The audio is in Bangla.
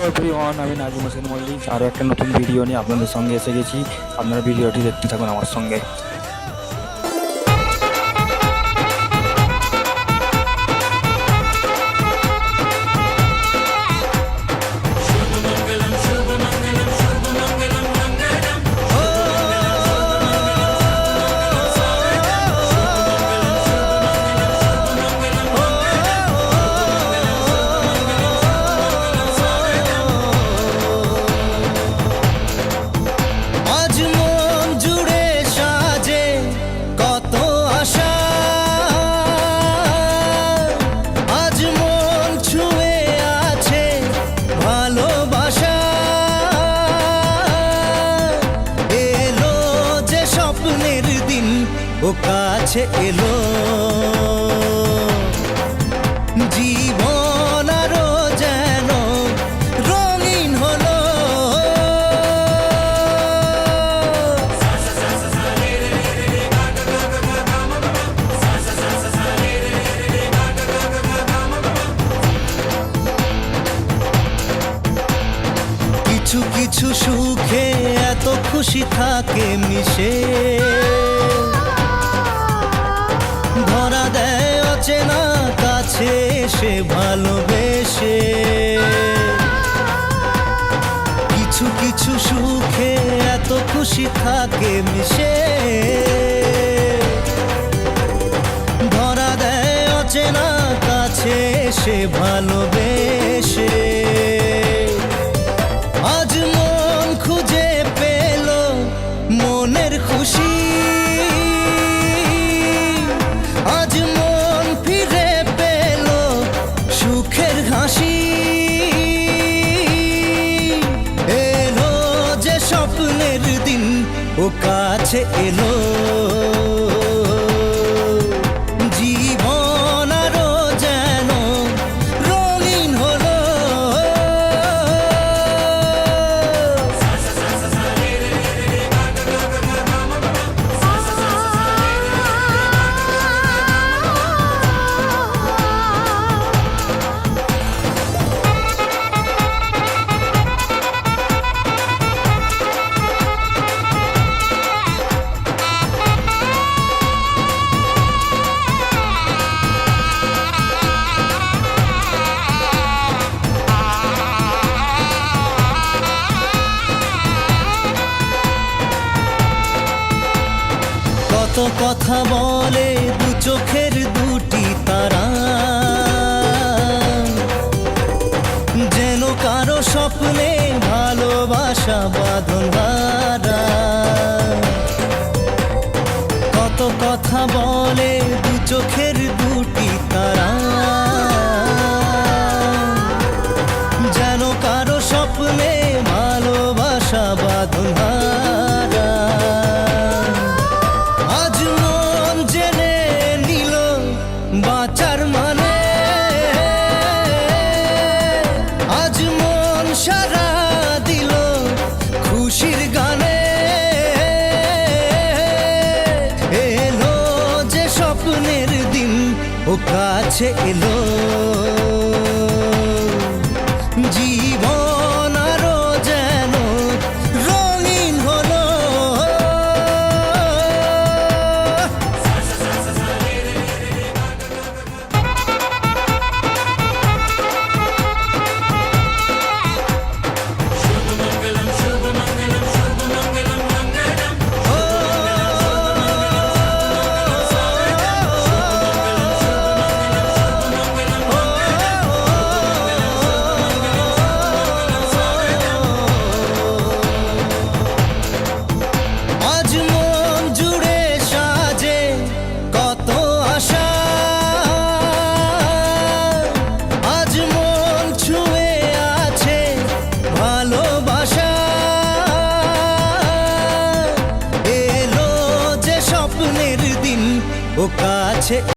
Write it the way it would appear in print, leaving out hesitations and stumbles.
এভরিওয়ান, আমি নাজিম হোসেন মল্লিক আরও একটা নতুন ভিডিও নিয়ে আপনাদের সঙ্গে এসে গেছি। আপনারা ভিডিওটি দেখতে থাকুন আমার সঙ্গে। ও কাছে এলো জীবন আরো যেন রঙিন হলো। কিছু কিছু সুখে এত খুশি থাকে মিশে, ধরা দেয় অচেনা কাছে এসে ভালোবেসে। কিছু কিছু সুখে এত খুশি থাকে মিশে, ধরা দেয় অচেনা কাছে এসে ভালোবেসে। আজ মন খুঁজে পেল মনের খুশি, আজ মন ফিরে পেল সুখের হাসি। এলো যে স্বপ্নের দিন ও কাছে এলো, জীবন আরো যেন রঙিন হলো। কত কথা বলে দু চোখের দুটি তারা, যেন কারো স্বপ্নে ভালোবাসা বাঁধন হারা। কত কথা বলে দু চোখের দুটি তারা, যেন কারো স্বপ্নে ভালোবাসা বাঁধন হারা। আজ মন জেনে নিল বাঁচার মানে, আজ মন সারা দিল খুশির গানে। এলো যে স্বপ্নের দিন ও কাছে এলো, জীবন আরো যেন রঙিন হলো। ও কাছে